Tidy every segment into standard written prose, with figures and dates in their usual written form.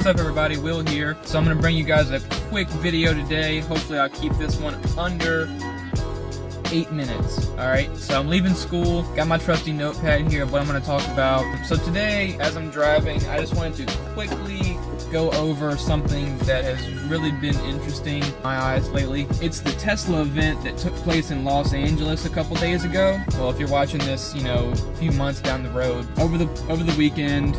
What's up everybody, Will here. So I'm going to bring you guys a quick video today. Hopefully I'll keep this one under 8 minutes. Alright, so I'm leaving school, got my trusty notepad here of what I'm going to talk about. So today, as I'm driving, I just wanted to quickly go over something that has really been interesting in my eyes lately. It's the Tesla event that took place in Los Angeles a couple days ago. Well, if you're watching this, you know, a few months down the road. Over the weekend,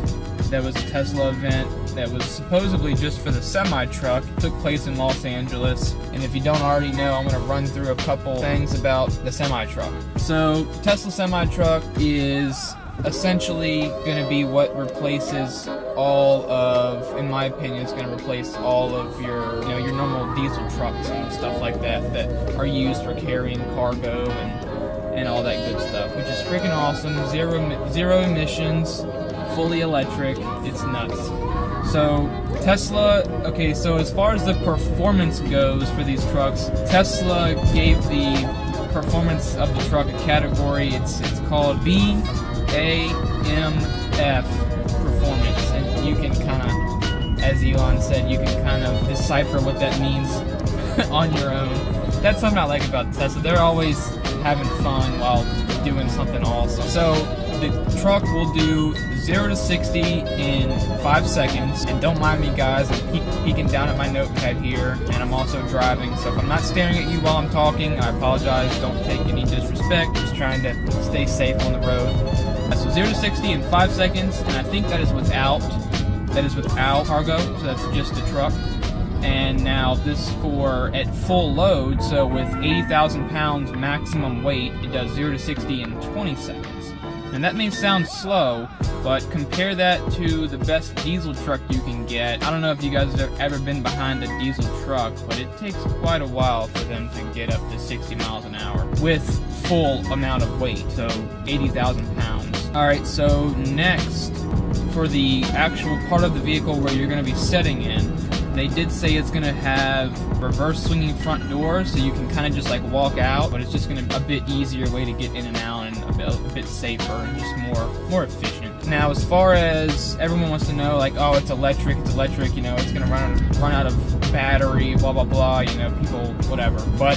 there was a Tesla event that was supposedly just for the semi-truck. It took place in Los Angeles, and if you don't already know, I'm going to run through a couple things about the semi-truck. So, Tesla semi-truck is essentially going to be what replaces all of, in my opinion, it's going to replace all of your, you know, your normal diesel trucks and stuff like that that are used for carrying cargo and all that good stuff, which is freaking awesome. Zero emissions, fully electric. It's nuts. So Tesla, okay, so as far as the performance goes for these trucks, Tesla gave the performance of the truck a category. It's called BAMF performance, and you can kind of, as Elon said, you can kind of decipher what that means on your own. That's something I like about Tesla. They're always having fun while doing something awesome. So the truck will do 0 to 60 in 5 seconds, and don't mind me guys, I'm peeking down at my notepad here, and I'm also driving, so if I'm not staring at you while I'm talking, I apologize, don't take any disrespect, just trying to stay safe on the road. So 0 to 60 in 5 seconds, and I think that is without cargo, so that's just the truck. And now this for at full load, so with 80,000 pounds maximum weight, it does 0 to 60 in 20 seconds. And that may sound slow, but compare that to the best diesel truck you can get. I don't know if you guys have ever been behind a diesel truck, but it takes quite a while for them to get up to 60 miles an hour with full amount of weight, so 80,000 pounds. Alright, so next, for the actual part of the vehicle where you're going to be sitting in, they did say it's going to have reverse swinging front doors, so you can kind of just like walk out, but it's just going to be a bit easier way to get in and out, and a bit safer and just more efficient. Now, as far as everyone wants to know, like, oh, it's electric, you know, it's going to run out of battery, blah, blah, blah, you know, people, whatever. But,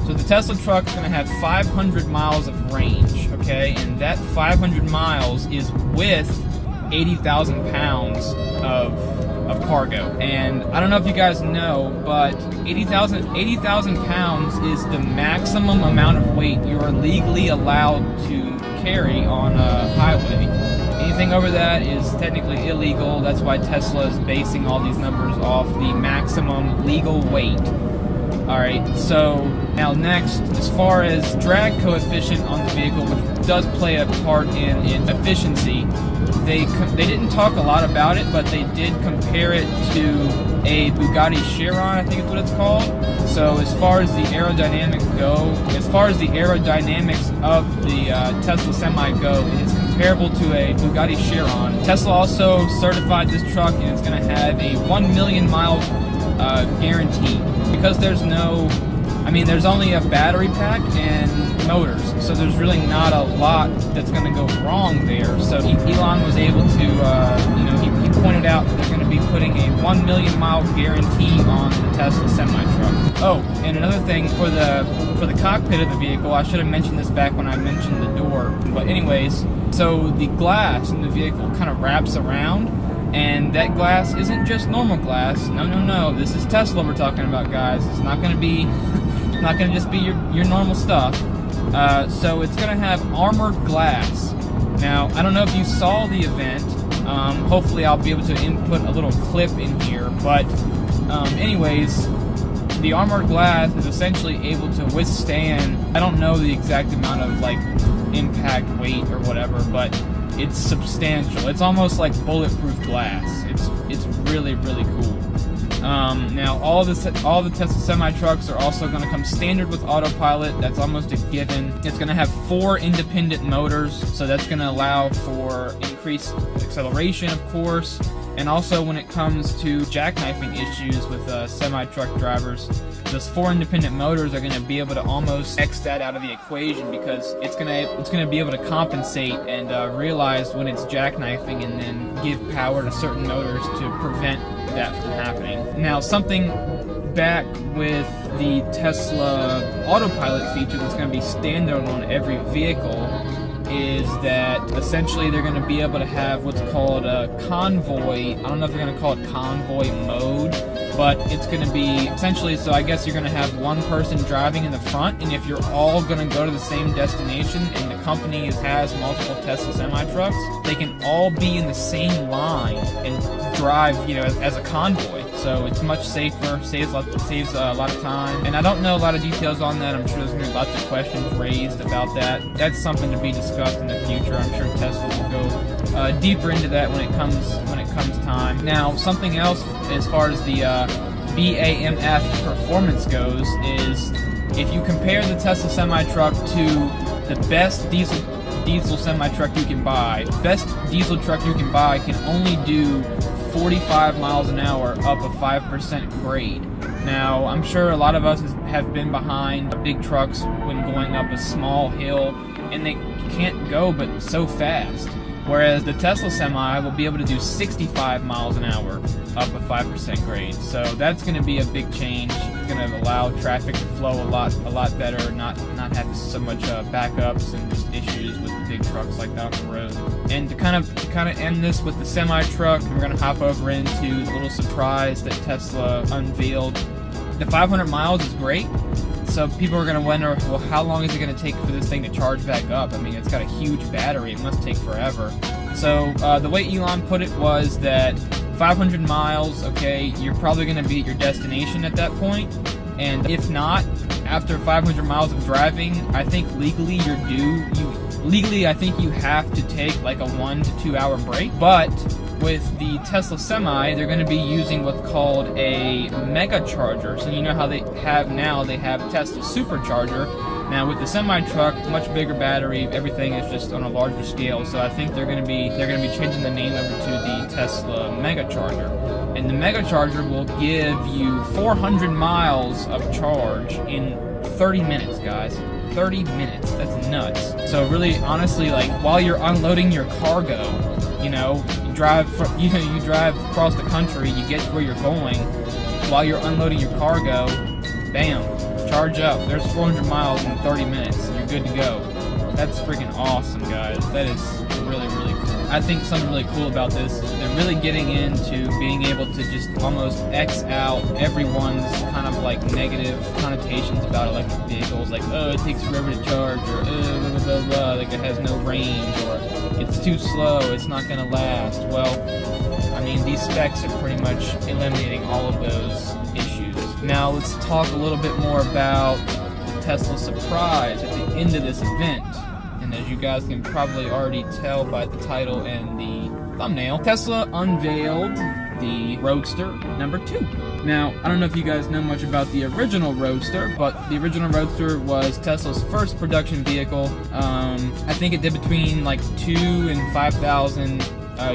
so the Tesla truck is going to have 500 miles of range, okay? And that 500 miles is with 80,000 pounds of cargo. And I don't know if you guys know, but 80,000 pounds is the maximum amount of weight you're legally allowed to carry on a highway. Anything over that is technically illegal. That's why Tesla is basing all these numbers off the maximum legal weight. Alright, so now next, as far as drag coefficient on the vehicle, which does play a part in efficiency, they didn't talk a lot about it, but they did compare it to a Bugatti Chiron, I think is what it's called. So as far as the aerodynamics of the Tesla Semi go, it's comparable to a Bugatti Chiron. Tesla also certified this truck, and it's going to have a 1 million mile guarantee. Because there's there's only a battery pack and motors, so there's really not a lot that's going to go wrong there. So Elon was able to, he pointed out that they're going to be putting a 1 million mile guarantee on the Tesla semi-truck. Oh, and another thing, for the cockpit of the vehicle, I should have mentioned this back when I mentioned the door, but anyways, so the glass in the vehicle kind of wraps around, and that glass isn't just normal glass. No, this is Tesla we're talking about, guys. It's not going to just be your normal stuff. So it's going to have armored glass. Now, I don't know if you saw the event. Hopefully I'll be able to input a little clip in here. But anyways, the armored glass is essentially able to withstand, I don't know the exact amount of like impact weight or whatever, but it's substantial. It's almost like bulletproof glass. It's really, really cool. Now, all the Tesla semi-trucks are also going to come standard with autopilot. That's almost a given. It's going to have 4 independent motors, so that's going to allow for increased acceleration, of course. And also, when it comes to jackknifing issues with semi-truck drivers, those 4 independent motors are going to be able to almost X that out of the equation, because it's going to be able to compensate and realize when it's jackknifing, and then give power to certain motors to prevent that from happening. Now, something back with the Tesla autopilot feature that's going to be standard on every vehicle is that essentially they're going to be able to have what's called a convoy. I don't know if they're going to call it convoy mode, but it's going to be essentially, so I guess you're going to have one person driving in the front, and if you're all going to go to the same destination and the company has multiple Tesla semi-trucks, they can all be in the same line and drive, as a convoy. So it's much safer, saves a lot of time. And I don't know a lot of details on that. I'm sure there's going to be lots of questions raised about that. That's something to be discussed in the future. I'm sure Tesla will go deeper into that when it comes time. Now, something else as far as the BAMF performance goes is if you compare the Tesla semi-truck to the best diesel semi-truck you can buy, best diesel truck you can buy can only do 45 miles an hour up a 5% grade. Now, I'm sure a lot of us have been behind big trucks when going up a small hill, and they can't go but so fast. Whereas the Tesla Semi will be able to do 65 miles an hour up a 5% grade. So that's going to be a big change. It's going to allow traffic to flow a lot better, not have so much backups and just issues with the big trucks like that on the road. And to kind of end this with the semi truck, we're going to hop over into the little surprise that Tesla unveiled. The 500 miles is great. So people are going to wonder, well, how long is it going to take for this thing to charge back up? I mean, it's got a huge battery. It must take forever. So the way Elon put it was that 500 miles, okay, you're probably going to be at your destination at that point. And if not, after 500 miles of driving, I think legally I think you have to take like a 1 to 2 hour break. But with the Tesla Semi, they're going to be using what's called a mega charger. So you know how they have Tesla Supercharger. Now with the semi truck, much bigger battery, everything is just on a larger scale. So I think they're going to be changing the name over to the Tesla Mega Charger. And the Mega Charger will give you 400 miles of charge in 30 minutes, guys. 30 minutes. That's nuts. So really, honestly, like while you're unloading your cargo, you drive across the country, you get to where you're going. While you're unloading your cargo, bam, charge up. There's 400 miles in 30 minutes. And you're good to go. That's freaking awesome, guys. That is really, really cool. I think something really cool about this, they're really getting into being able to just almost X out everyone's kind of like negative connotations about electric vehicles, like, oh, it takes forever to charge, or blah, blah, blah, blah, like it has no range, or it's too slow, it's not going to last. Well, I mean, these specs are pretty much eliminating all of those issues. Now, let's talk a little bit more about the Tesla surprise at the end of this event. And as you guys can probably already tell by the title and the thumbnail, Tesla unveiled the Roadster number 2. Now, I don't know if you guys know much about the original Roadster, but the original Roadster was Tesla's first production vehicle. I think it did between like 2,000 and 5,000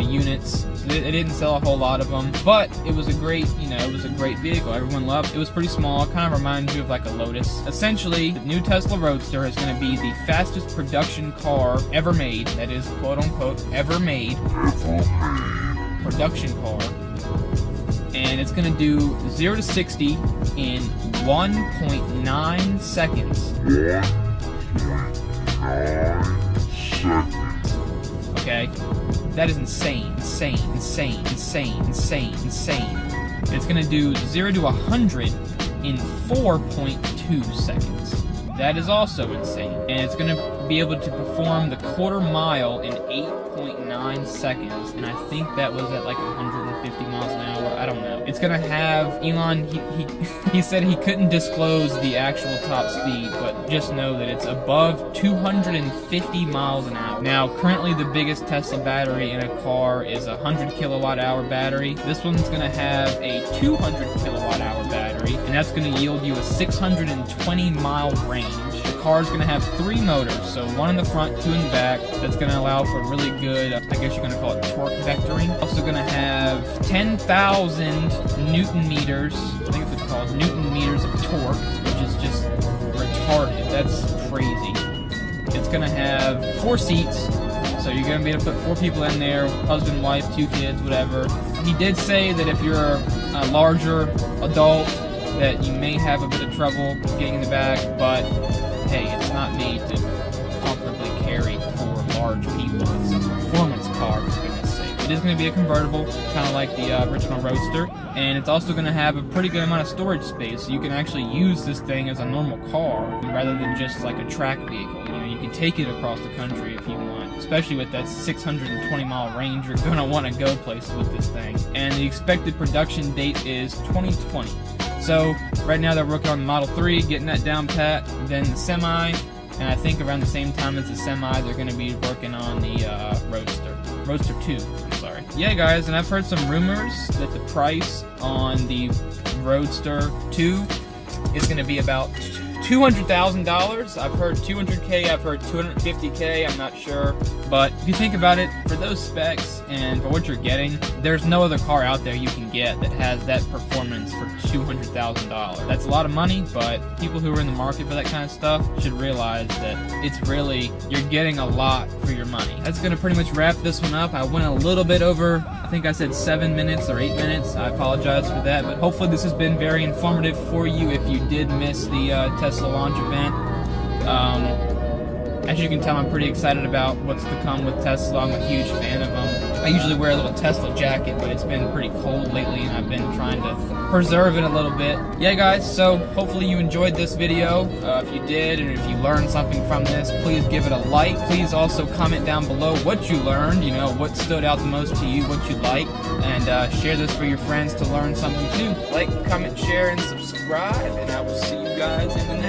units. It didn't sell a whole lot of them, but it was a great, vehicle. Everyone loved it. It was pretty small. It kind of reminds you of like a Lotus. Essentially, the new Tesla Roadster is going to be the fastest production car ever made. That is, quote unquote, ever made. Production car. And it's going to do 0 to 60 in 1.9 seconds. 1.9 seconds. Okay? That is insane. It's going to do 0 to 100 in 4.2 seconds. That is also insane. And it's going to be able to perform the quarter mile in 8.9 seconds. And I think that was at like 150 miles an hour. I don't know. It's going to have, Elon, he said he couldn't disclose the actual top speed, but just know that it's above 250 miles an hour. Now, currently the biggest Tesla battery in a car is a 100 kilowatt hour battery. This one's going to have a 200 kilowatt hour battery, and that's going to yield you a 620 mile range. The car is going to have 3 motors, so 1 in the front, 2 in the back. That's going to allow for really good, I guess you're going to call it torque vectoring. Also going to have 10,000 Newton meters, I think it's called Newton meters of torque, which is just retarded. That's crazy. It's going to have 4 seats, So you're going to be able to put 4 people in there, husband, wife, 2 kids, whatever. He did say that if you're a larger adult, that you may have a bit of trouble getting in the back, but hey, it's not made to comfortably carry 4 large people. It's a performance car, for goodness sake. It is going to be a convertible, kind of like the original Roadster, and it's also going to have a pretty good amount of storage space, so you can actually use this thing as a normal car rather than just like a track vehicle. You know, you can take it across the country if you want, especially with that 620-mile range. You're going to want to go places with this thing. And the expected production date is 2020. So right now they're working on the Model 3, getting that down pat, then the Semi, and I think around the same time as the Semi, they're going to be working on the Roadster 2, I'm sorry. Yeah, guys, and I've heard some rumors that the price on the Roadster 2 is going to be about $200,000. I've heard 200K, I've heard 250K, I'm not sure. But if you think about it, for those specs and for what you're getting, there's no other car out there you can get that has that performance for $200,000. That's a lot of money, but people who are in the market for that kind of stuff should realize that it's really, you're getting a lot for your money. That's going to pretty much wrap this one up. I went a little bit over, I think I said 7 minutes or 8 minutes. I apologize for that, but hopefully this has been very informative for you if you did miss the Tesla launch event. As you can tell, I'm pretty excited about what's to come with Tesla. I'm a huge fan of them. I usually wear a little Tesla jacket, but it's been pretty cold lately, and I've been trying to preserve it a little bit. Yeah, guys, so hopefully you enjoyed this video. If you did, and if you learned something from this, please give it a like. Please also comment down below what you learned, you know, what stood out the most to you, what you like, and share this for your friends to learn something too. Like, comment, share, and subscribe, and I will see you guys in the next